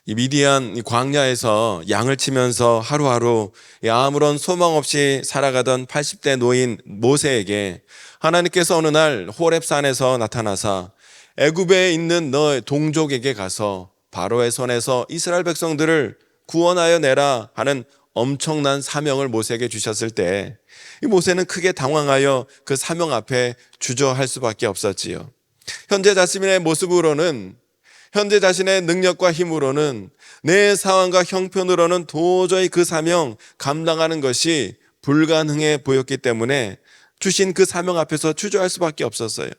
이 미디안 이 광야에서 양을 치면서 하루하루 아무런 소망 없이 살아가던 80대 노인 모세에게 하나님께서 어느 날 호렙산에서 나타나사 애굽에 있는 너 동족에게 가서 바로의 손에서 이스라엘 백성들을 구원하여 내라 하는 엄청난 사명을 모세에게 주셨을 때 이 모세는 크게 당황하여 그 사명 앞에 주저할 수밖에 없었지요. 현재 자신의 모습으로는, 현재 자신의 능력과 힘으로는, 내 상황과 형편으로는 도저히 그 사명 감당하는 것이 불가능해 보였기 때문에 주신 그 사명 앞에서 주저할 수밖에 없었어요.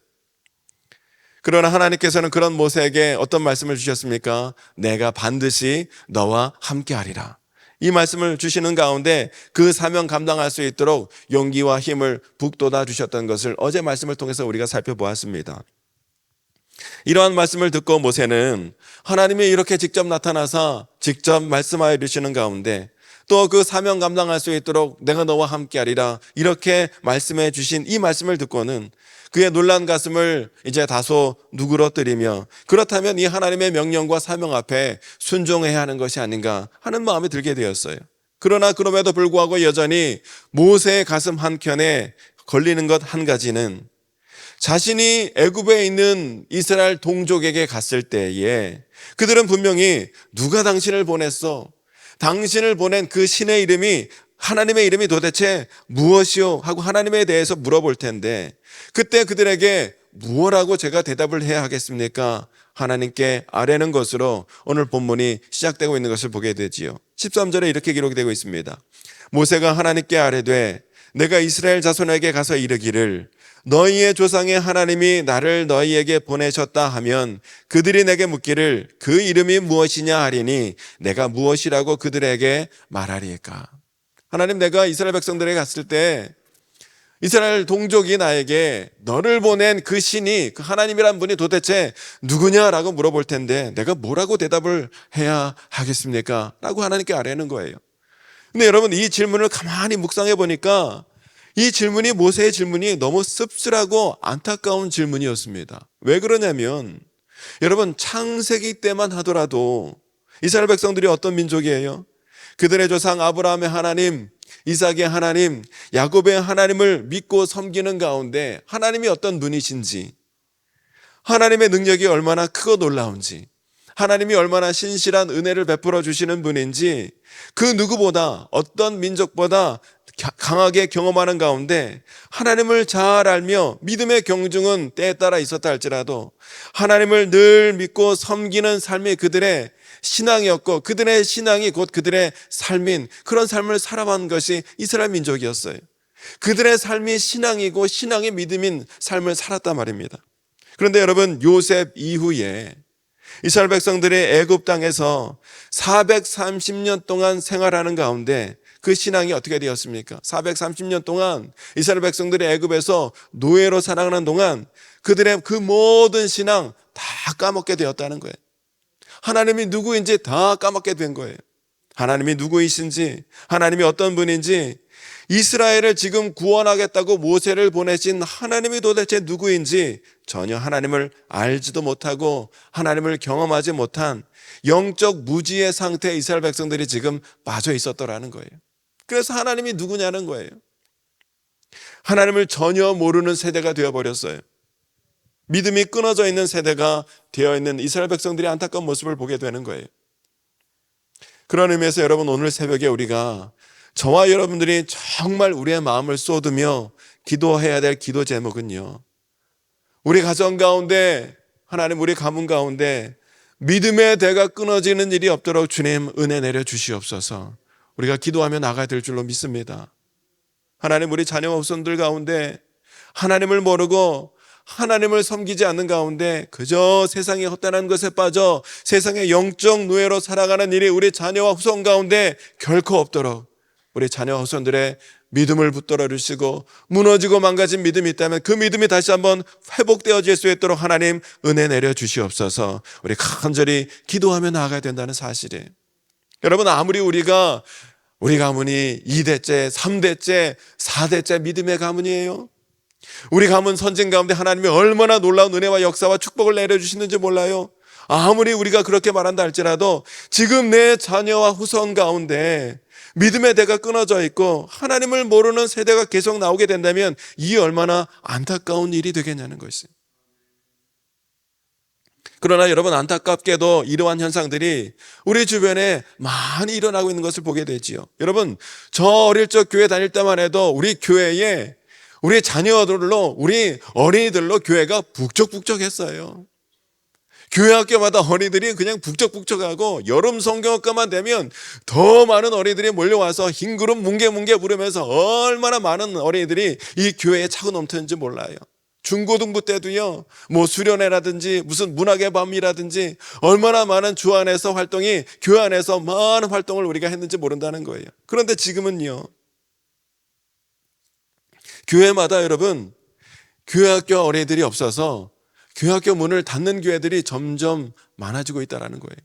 그러나 하나님께서는 그런 모세에게 어떤 말씀을 주셨습니까? 내가 반드시 너와 함께하리라. 이 말씀을 주시는 가운데 그 사명 감당할 수 있도록 용기와 힘을 북돋아 주셨던 것을 어제 말씀을 통해서 우리가 살펴보았습니다. 이러한 말씀을 듣고 모세는 하나님이 이렇게 직접 나타나서 직접 말씀하여 주시는 가운데 또 그 사명 감당할 수 있도록 내가 너와 함께하리라 이렇게 말씀해 주신 이 말씀을 듣고는 그의 놀란 가슴을 이제 다소 누그러뜨리며 그렇다면 이 하나님의 명령과 사명 앞에 순종해야 하는 것이 아닌가 하는 마음이 들게 되었어요. 그러나 그럼에도 불구하고 여전히 모세의 가슴 한켠에 걸리는 것 한 가지는 자신이 애굽에 있는 이스라엘 동족에게 갔을 때에 그들은 분명히 누가 당신을 보냈어? 당신을 보낸 그 신의 이름이, 하나님의 이름이 도대체 무엇이요? 하고 하나님에 대해서 물어볼 텐데 그때 그들에게 무엇라고 제가 대답을 해야 하겠습니까? 하나님께 아뢰는 것으로 오늘 본문이 시작되고 있는 것을 보게 되지요. 13절에 이렇게 기록이 되고 있습니다. 모세가 하나님께 아뢰되 내가 이스라엘 자손에게 가서 이르기를 너희의 조상의 하나님이 나를 너희에게 보내셨다 하면 그들이 내게 묻기를 그 이름이 무엇이냐 하리니 내가 무엇이라고 그들에게 말하리까? 하나님, 내가 이스라엘 백성들에게 갔을 때 이스라엘 동족이 나에게 너를 보낸 그 신이, 그 하나님이란 분이 도대체 누구냐라고 물어볼 텐데 내가 뭐라고 대답을 해야 하겠습니까? 라고 하나님께 아뢰는 거예요. 근데 여러분, 이 질문을 가만히 묵상해 보니까 이 질문이, 모세의 질문이 너무 씁쓸하고 안타까운 질문이었습니다. 왜 그러냐면 여러분, 창세기 때만 하더라도 이스라엘 백성들이 어떤 민족이에요? 그들의 조상 아브라함의 하나님, 이삭의 하나님, 야곱의 하나님을 믿고 섬기는 가운데 하나님이 어떤 분이신지, 하나님의 능력이 얼마나 크고 놀라운지, 하나님이 얼마나 신실한 은혜를 베풀어 주시는 분인지 그 누구보다, 어떤 민족보다 강하게 경험하는 가운데 하나님을 잘 알며 믿음의 경중은 때에 따라 있었다 할지라도 하나님을 늘 믿고 섬기는 삶이 그들의 신앙이었고 그들의 신앙이 곧 그들의 삶인 그런 삶을 살아간 것이 이스라엘 민족이었어요. 그들의 삶이 신앙이고 신앙이 믿음인 삶을 살았단 말입니다. 그런데 여러분, 요셉 이후에 이스라엘 백성들이 애굽 땅에서 430년 동안 생활하는 가운데 그 신앙이 어떻게 되었습니까? 430년 동안 이스라엘 백성들이 애굽에서 노예로 살아가는 동안 그들의 그 모든 신앙 다 까먹게 되었다는 거예요. 하나님이 누구인지 다 까먹게 된 거예요. 하나님이 누구이신지, 하나님이 어떤 분인지, 이스라엘을 지금 구원하겠다고 모세를 보내신 하나님이 도대체 누구인지 전혀 하나님을 알지도 못하고 하나님을 경험하지 못한 영적 무지의 상태에 이스라엘 백성들이 지금 빠져 있었더라는 거예요. 그래서 하나님이 누구냐는 거예요. 하나님을 전혀 모르는 세대가 되어버렸어요. 믿음이 끊어져 있는 세대가 되어 있는 이스라엘 백성들의 안타까운 모습을 보게 되는 거예요. 그런 의미에서 여러분, 오늘 새벽에 우리가, 저와 여러분들이 정말 우리의 마음을 쏟으며 기도해야 될 기도 제목은요, 우리 가정 가운데, 하나님 우리 가문 가운데 믿음의 대가 끊어지는 일이 없도록 주님 은혜 내려 주시옵소서. 우리가 기도하며 나가야 될 줄로 믿습니다. 하나님, 우리 자녀와 후손들 가운데 하나님을 모르고 하나님을 섬기지 않는 가운데 그저 세상의 헛되는 것에 빠져 세상의 영적 노예로 살아가는 일이 우리 자녀와 후손 가운데 결코 없도록 우리 자녀와 후손들의 믿음을 붙들어 주시고, 무너지고 망가진 믿음이 있다면 그 믿음이 다시 한번 회복되어질 수 있도록 하나님 은혜 내려 주시옵소서. 우리 간절히 기도하며 나아가야 된다는 사실이에요. 여러분, 아무리 우리 가문이 2대째, 3대째, 4대째 믿음의 가문이에요. 우리 가문 선진 가운데 하나님이 얼마나 놀라운 은혜와 역사와 축복을 내려주시는지 몰라요. 아무리 우리가 그렇게 말한다 할지라도 지금 내 자녀와 후손 가운데 믿음의 대가 끊어져 있고 하나님을 모르는 세대가 계속 나오게 된다면 이 얼마나 안타까운 일이 되겠냐는 것이에요. 그러나 여러분, 안타깝게도 이러한 현상들이 우리 주변에 많이 일어나고 있는 것을 보게 되지요. 여러분, 저 어릴 적 교회 다닐 때만 해도 우리 교회에 우리 자녀들로, 우리 어린이들로 교회가 북적북적했어요. 교회 학교마다 어린이들이 그냥 북적북적하고 여름 성경학과만 되면 더 많은 어린이들이 몰려와서 흰그룹 뭉게뭉게 부르면서 얼마나 많은 어린이들이 이 교회에 차고 넘쳤는지 몰라요. 중고등부 때도요, 뭐 수련회라든지 무슨 문학의 밤이라든지 얼마나 많은 주 안에서 활동이, 교회 안에서 많은 활동을 우리가 했는지 모른다는 거예요. 그런데 지금은요, 교회마다 여러분, 교회학교 어린이들이 없어서 교회학교 문을 닫는 교회들이 점점 많아지고 있다는 거예요.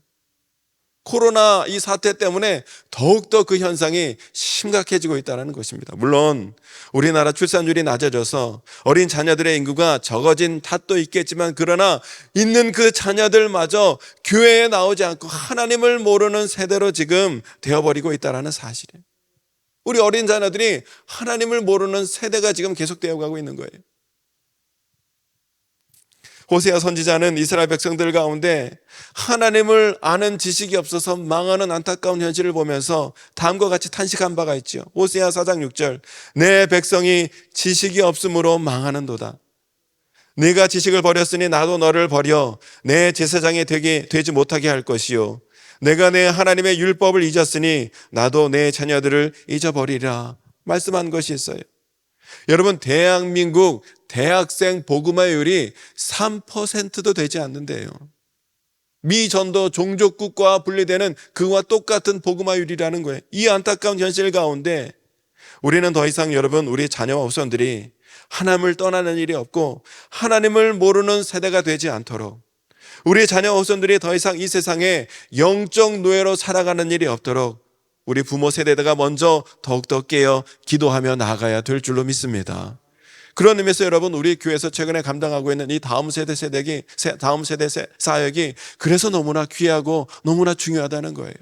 코로나 이 사태 때문에 더욱더 그 현상이 심각해지고 있다는 것입니다. 물론 우리나라 출산율이 낮아져서 어린 자녀들의 인구가 적어진 탓도 있겠지만, 그러나 있는 그 자녀들마저 교회에 나오지 않고 하나님을 모르는 세대로 지금 되어버리고 있다는 사실이에요. 우리 어린 자녀들이 하나님을 모르는 세대가 지금 계속 되어가고 있는 거예요. 호세아 선지자는 이스라엘 백성들 가운데 하나님을 아는 지식이 없어서 망하는 안타까운 현실을 보면서 다음과 같이 탄식한 바가 있죠. 호세아 4장 6절, 내 백성이 지식이 없으므로 망하는도다. 네가 지식을 버렸으니 나도 너를 버려 내 제사장이 되지 못하게 할 것이요, 내가 내 하나님의 율법을 잊었으니 나도 내 자녀들을 잊어버리라 말씀한 것이 있어요. 여러분, 대한민국 대학생 복음화율이 3%도 되지 않는데요. 미 전도 종족국과 분리되는 그와 똑같은 복음화율이라는 거예요. 이 안타까운 현실 가운데 우리는 더 이상 여러분, 우리 자녀와 후손들이 하나님을 떠나는 일이 없고 하나님을 모르는 세대가 되지 않도록, 우리 자녀와 후손들이 더 이상 이 세상에 영적 노예로 살아가는 일이 없도록 우리 부모 세대가 먼저 더욱더 깨어 기도하며 나아가야 될 줄로 믿습니다. 그런 의미에서 여러분, 우리 교회에서 최근에 감당하고 있는 이 다음 세대 사역이 그래서 너무나 귀하고 너무나 중요하다는 거예요.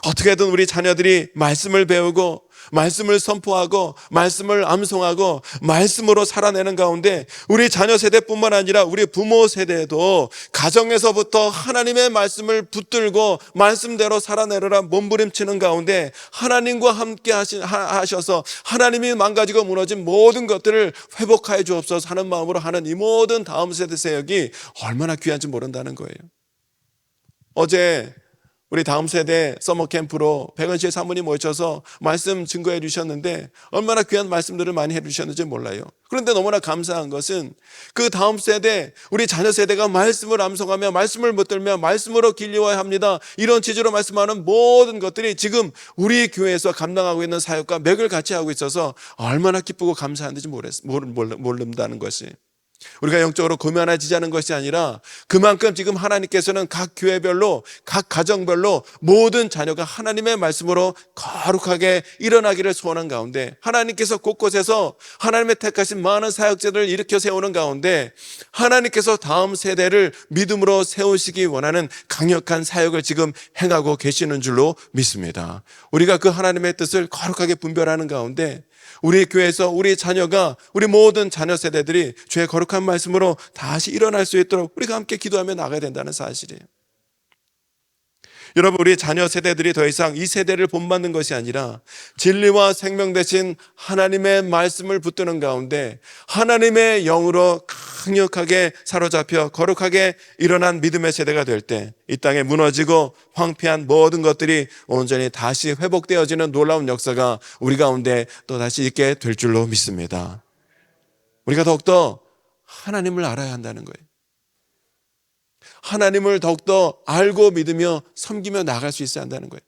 어떻게든 우리 자녀들이 말씀을 배우고 말씀을 선포하고 말씀을 암송하고 말씀으로 살아내는 가운데 우리 자녀 세대뿐만 아니라 우리 부모 세대도 가정에서부터 하나님의 말씀을 붙들고 말씀대로 살아내려라 몸부림치는 가운데 하나님과 함께 하셔서 하나님이 망가지고 무너진 모든 것들을 회복하여 주옵소서 하는 마음으로 하는 이 모든 다음 세대 사역이 얼마나 귀한지 모른다는 거예요. 어제 우리 다음 세대 서머 캠프로 백은실 사모님 모셔서 말씀 증거해 주셨는데 얼마나 귀한 말씀들을 많이 해 주셨는지 몰라요. 그런데 너무나 감사한 것은 그 다음 세대, 우리 자녀 세대가 말씀을 암송하며 말씀을 붙들며 말씀으로 길려야 합니다, 이런 취지로 말씀하는 모든 것들이 지금 우리 교회에서 감당하고 있는 사역과 맥을 같이 하고 있어서 얼마나 기쁘고 감사한지 모른다는 것이, 우리가 영적으로 고면해지자는 것이 아니라 그만큼 지금 하나님께서는 각 교회별로 각 가정별로 모든 자녀가 하나님의 말씀으로 거룩하게 일어나기를 소원한 가운데, 하나님께서 곳곳에서 하나님의 택하신 많은 사역자들을 일으켜 세우는 가운데 하나님께서 다음 세대를 믿음으로 세우시기 원하는 강력한 사역을 지금 행하고 계시는 줄로 믿습니다. 우리가 그 하나님의 뜻을 거룩하게 분별하는 가운데 우리 교회에서 우리 자녀가, 우리 모든 자녀 세대들이 주의 거룩한 말씀으로 다시 일어날 수 있도록 우리가 함께 기도하며 나가야 된다는 사실이에요. 여러분, 우리 자녀 세대들이 더 이상 이 세대를 본받는 것이 아니라 진리와 생명 되신 하나님의 말씀을 붙드는 가운데 하나님의 영으로 강력하게 사로잡혀 거룩하게 일어난 믿음의 세대가 될 때 이 땅에 무너지고 황폐한 모든 것들이 온전히 다시 회복되어지는 놀라운 역사가 우리 가운데 또 다시 있게 될 줄로 믿습니다. 우리가 더욱더 하나님을 알아야 한다는 거예요. 하나님을 더욱더 알고 믿으며 섬기며 나갈 수 있어야 한다는 거예요.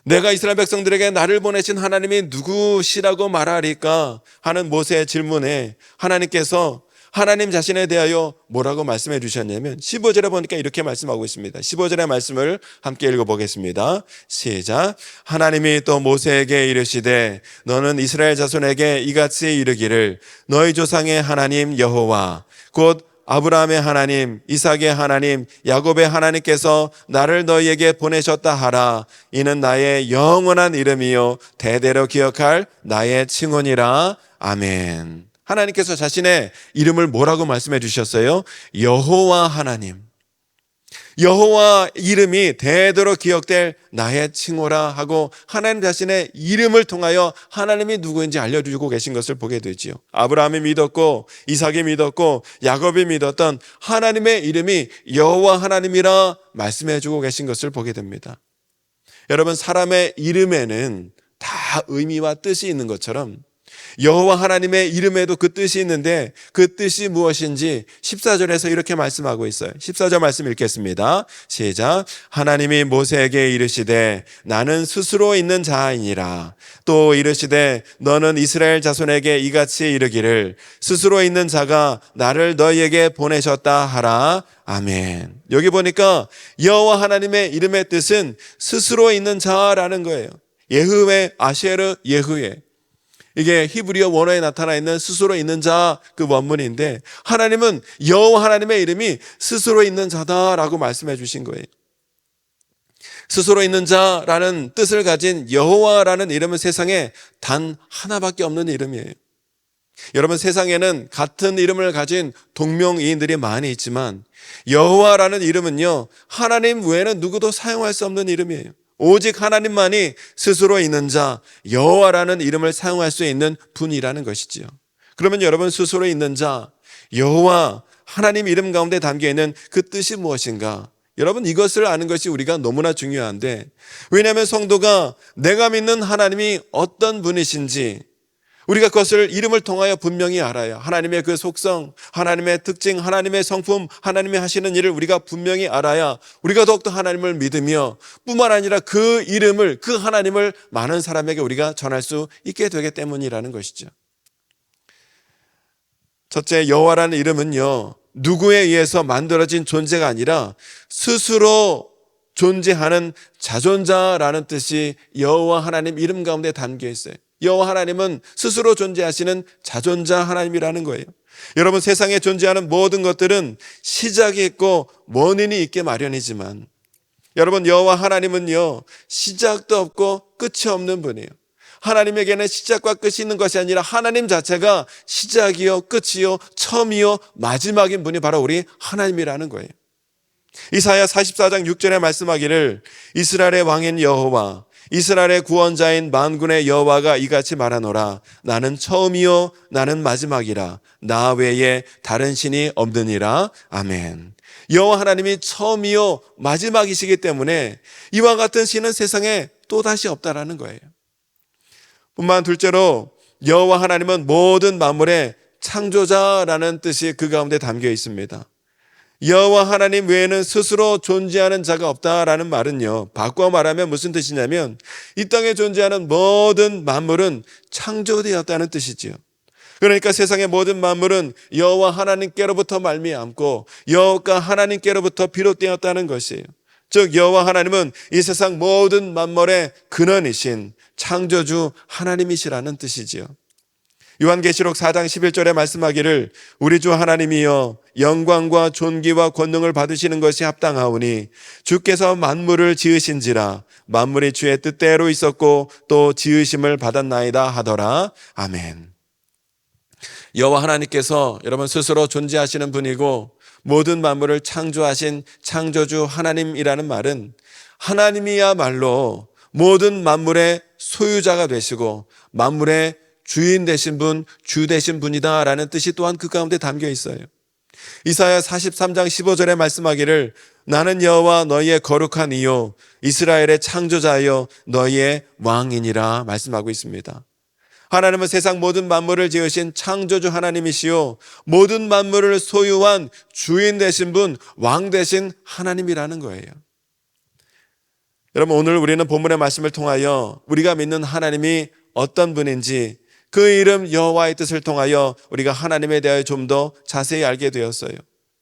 내가 이스라엘 백성들에게 나를 보내신 하나님이 누구시라고 말하리까 하는 모세의 질문에 하나님께서 하나님 자신에 대하여 뭐라고 말씀해 주셨냐면 15절에 보니까 이렇게 말씀하고 있습니다. 15절의 말씀을 함께 읽어보겠습니다. 시작. 하나님이 또 모세에게 이르시되 너는 이스라엘 자손에게 이같이 이르기를 너희 조상의 하나님 여호와 곧 아브라함의 하나님, 이삭의 하나님, 야곱의 하나님께서 나를 너희에게 보내셨다 하라. 이는 나의 영원한 이름이요 대대로 기억할 나의 칭언이라. 아멘. 하나님께서 자신의 이름을 뭐라고 말씀해 주셨어요? 여호와 하나님. 여호와 이름이 대대로 기억될 나의 칭호라 하고 하나님 자신의 이름을 통하여 하나님이 누구인지 알려주고 계신 것을 보게 되지요. 아브라함이 믿었고 이삭이 믿었고 야곱이 믿었던 하나님의 이름이 여호와 하나님이라 말씀해 주고 계신 것을 보게 됩니다. 여러분, 사람의 이름에는 다 의미와 뜻이 있는 것처럼 여호와 하나님의 이름에도 그 뜻이 있는데 그 뜻이 무엇인지 14절에서 이렇게 말씀하고 있어요. 14절 말씀 읽겠습니다. 시작. 하나님이 모세에게 이르시되 나는 스스로 있는 자이니라. 또 이르시되 너는 이스라엘 자손에게 이같이 이르기를 스스로 있는 자가 나를 너희에게 보내셨다 하라. 아멘. 여기 보니까 여호와 하나님의 이름의 뜻은 스스로 있는 자라는 거예요. 예흐웨, 아셰르, 예흐웨. 이게 히브리어 원어에 나타나 있는 스스로 있는 자 그 원문인데 하나님은 여호와 하나님의 이름이 스스로 있는 자다라고 말씀해 주신 거예요. 스스로 있는 자라는 뜻을 가진 여호와라는 이름은 세상에 단 하나밖에 없는 이름이에요. 여러분, 세상에는 같은 이름을 가진 동명이인들이 많이 있지만 여호와라는 이름은요, 하나님 외에는 누구도 사용할 수 없는 이름이에요. 오직 하나님만이 스스로 있는 자 여호와라는 이름을 사용할 수 있는 분이라는 것이지요. 그러면 여러분, 스스로 있는 자 여호와 하나님 이름 가운데 담겨있는 그 뜻이 무엇인가? 여러분, 이것을 아는 것이 우리가 너무나 중요한데, 왜냐하면 성도가 내가 믿는 하나님이 어떤 분이신지 우리가 그것을 이름을 통하여 분명히 알아야 하나님의 그 속성, 하나님의 특징, 하나님의 성품, 하나님의 하시는 일을 우리가 분명히 알아야 우리가 더욱더 하나님을 믿으며 뿐만 아니라 그 이름을, 그 하나님을 많은 사람에게 우리가 전할 수 있게 되기 때문이라는 것이죠. 첫째, 여호와라는 이름은요, 누구에 의해서 만들어진 존재가 아니라 스스로 존재하는 자존자라는 뜻이 여호와 하나님 이름 가운데 담겨 있어요. 여호와 하나님은 스스로 존재하시는 자존자 하나님이라는 거예요. 여러분, 세상에 존재하는 모든 것들은 시작이 있고 원인이 있게 마련이지만 여러분, 여호와 하나님은요, 시작도 없고 끝이 없는 분이에요. 하나님에게는 시작과 끝이 있는 것이 아니라 하나님 자체가 시작이요 끝이요 처음이요 마지막인 분이 바로 우리 하나님이라는 거예요. 이사야 44장 6절에 말씀하기를 이스라엘의 왕인 여호와, 이스라엘의 구원자인 만군의 여호와가 이같이 말하노라. 나는 처음이요 나는 마지막이라. 나 외에 다른 신이 없느니라. 아멘. 여호와 하나님이 처음이요 마지막이시기 때문에 이와 같은 신은 세상에 또다시 없다라는 거예요. 뿐만 둘째로 여호와 하나님은 모든 만물의 창조자라는 뜻이 그 가운데 담겨 있습니다. 여호와 하나님 외에는 스스로 존재하는 자가 없다라는 말은요, 바꿔 말하면 무슨 뜻이냐면 이 땅에 존재하는 모든 만물은 창조되었다는 뜻이지요. 그러니까 세상의 모든 만물은 여호와 하나님께로부터 말미암고 여호와 하나님께로부터 비롯되었다는 것이에요. 즉 여호와 하나님은 이 세상 모든 만물의 근원이신 창조주 하나님이시라는 뜻이지요. 요한계시록 4장 11절에 말씀하기를 우리 주 하나님이여 영광과 존귀와 권능을 받으시는 것이 합당하오니 주께서 만물을 지으신지라 만물이 주의 뜻대로 있었고 또 지으심을 받았나이다 하더라. 아멘. 여호와 하나님께서 여러분 스스로 존재하시는 분이고 모든 만물을 창조하신 창조주 하나님이라는 말은 하나님이야말로 모든 만물의 소유자가 되시고 만물의 주인 되신 분, 주 되신 분이다라는 뜻이 또한 그 가운데 담겨 있어요. 이사야 43장 15절에 말씀하기를 나는 여호와 너희의 거룩한 이요 이스라엘의 창조자여 너희의 왕이니라 말씀하고 있습니다. 하나님은 세상 모든 만물을 지으신 창조주 하나님이시요 모든 만물을 소유한 주인 되신 분, 왕 되신 하나님이라는 거예요. 여러분, 오늘 우리는 본문의 말씀을 통하여 우리가 믿는 하나님이 어떤 분인지 그 이름 여호와의 뜻을 통하여 우리가 하나님에 대하여 좀 더 자세히 알게 되었어요.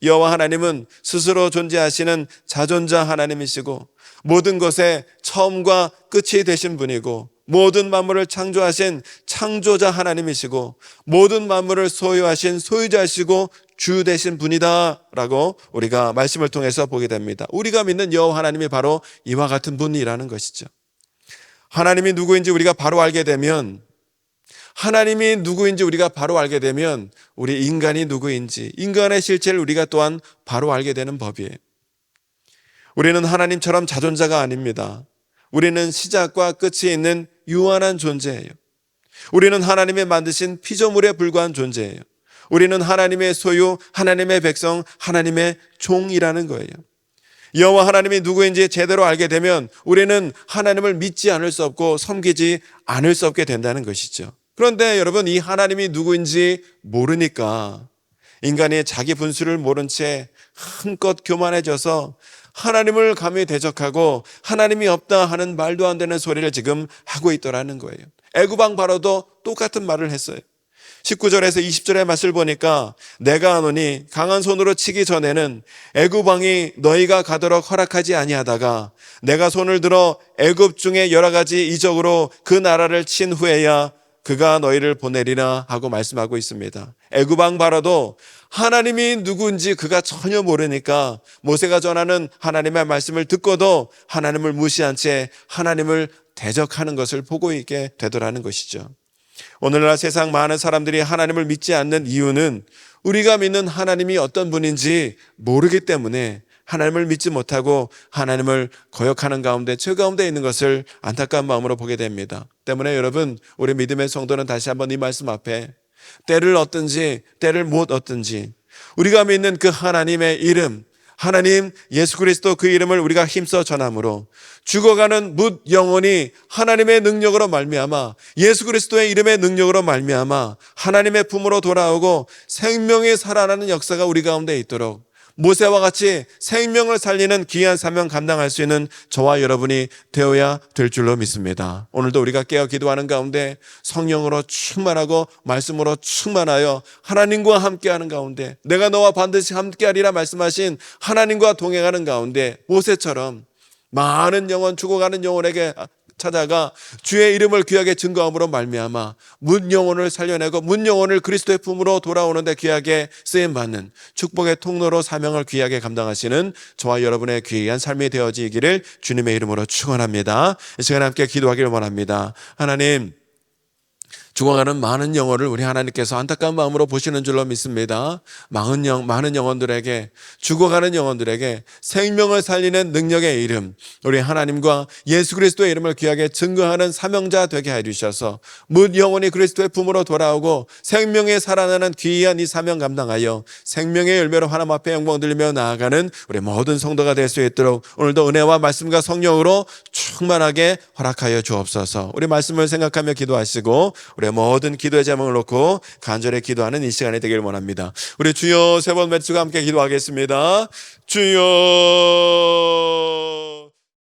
여호와 하나님은 스스로 존재하시는 자존자 하나님이시고 모든 것의 처음과 끝이 되신 분이고 모든 만물을 창조하신 창조자 하나님이시고 모든 만물을 소유하신 소유자시고 주 되신 분이다 라고 우리가 말씀을 통해서 보게 됩니다. 우리가 믿는 여호와 하나님이 바로 이와 같은 분이라는 것이죠. 하나님이 누구인지 우리가 바로 알게 되면 우리 인간이 누구인지, 인간의 실체를 우리가 또한 바로 알게 되는 법이에요. 우리는 하나님처럼 자존자가 아닙니다. 우리는 시작과 끝이 있는 유한한 존재예요. 우리는 하나님이 만드신 피조물에 불과한 존재예요. 우리는 하나님의 소유, 하나님의 백성, 하나님의 종이라는 거예요. 여호와 하나님이 누구인지 제대로 알게 되면 우리는 하나님을 믿지 않을 수 없고 섬기지 않을 수 없게 된다는 것이죠. 그런데 여러분, 이 하나님이 누구인지 모르니까 인간이 자기 분수를 모른 채 한껏 교만해져서 하나님을 감히 대적하고 하나님이 없다 하는 말도 안 되는 소리를 지금 하고 있더라는 거예요. 애굽 왕 바로도 똑같은 말을 했어요. 19절에서 20절의 말씀을 보니까 내가 하노니 강한 손으로 치기 전에는 애굽 왕이 너희가 가도록 허락하지 아니하다가 내가 손을 들어 애굽 중에 여러 가지 이적으로 그 나라를 친 후에야 그가 너희를 보내리라 하고 말씀하고 있습니다. 애굽 왕 바로도 하나님이 누구인지 그가 전혀 모르니까 모세가 전하는 하나님의 말씀을 듣고도 하나님을 무시한 채 하나님을 대적하는 것을 보고 있게 되더라는 것이죠. 오늘날 세상 많은 사람들이 하나님을 믿지 않는 이유는 우리가 믿는 하나님이 어떤 분인지 모르기 때문에 하나님을 믿지 못하고 하나님을 거역하는 가운데, 죄 가운데 있는 것을 안타까운 마음으로 보게 됩니다. 때문에 여러분, 우리 믿음의 성도는 다시 한번 이 말씀 앞에 때를 얻든지 때를 못 얻든지 우리가 믿는 그 하나님의 이름, 하나님 예수 그리스도 그 이름을 우리가 힘써 전함으로 죽어가는 뭇 영혼이 하나님의 능력으로 말미암아, 예수 그리스도의 이름의 능력으로 말미암아 하나님의 품으로 돌아오고 생명이 살아나는 역사가 우리 가운데 있도록 모세와 같이 생명을 살리는 귀한 사명 감당할 수 있는 저와 여러분이 되어야 될 줄로 믿습니다. 오늘도 우리가 깨어 기도하는 가운데 성령으로 충만하고 말씀으로 충만하여 하나님과 함께하는 가운데, 내가 너와 반드시 함께하리라 말씀하신 하나님과 동행하는 가운데 모세처럼 많은 영혼, 죽어가는 영혼에게 찾아가 주의 이름을 귀하게 증거함으로 말미암아 문 영혼을 살려내고 문 영혼을 그리스도의 품으로 돌아오는데 귀하게 쓰임받는 축복의 통로로 사명을 귀하게 감당하시는 저와 여러분의 귀한 삶이 되어지기를 주님의 이름으로 축원합니다. 이 시간에 함께 기도하기를 원합니다. 하나님, 죽어가는 많은 영혼을 우리 하나님께서 안타까운 마음으로 보시는 줄로 믿습니다. 많은 영혼들에게, 죽어가는 영혼들에게 생명을 살리는 능력의 이름, 우리 하나님과 예수 그리스도의 이름을 귀하게 증거하는 사명자 되게 해주셔서 뭇 영혼이 그리스도의 품으로 돌아오고 생명에 살아나는 귀한 이 사명 감당하여 생명의 열매로 하나님 앞에 영광 들리며 나아가는 우리 모든 성도가 될 수 있도록 오늘도 은혜와 말씀과 성령으로 충만하게 허락하여 주옵소서. 우리 말씀을 생각하며 기도하시고 우리 모든 기도의 제목을 놓고 간절히 기도하는 이 시간이 되길 원합니다. 우리 주여 세 번 외치고 함께 기도하겠습니다. 주여.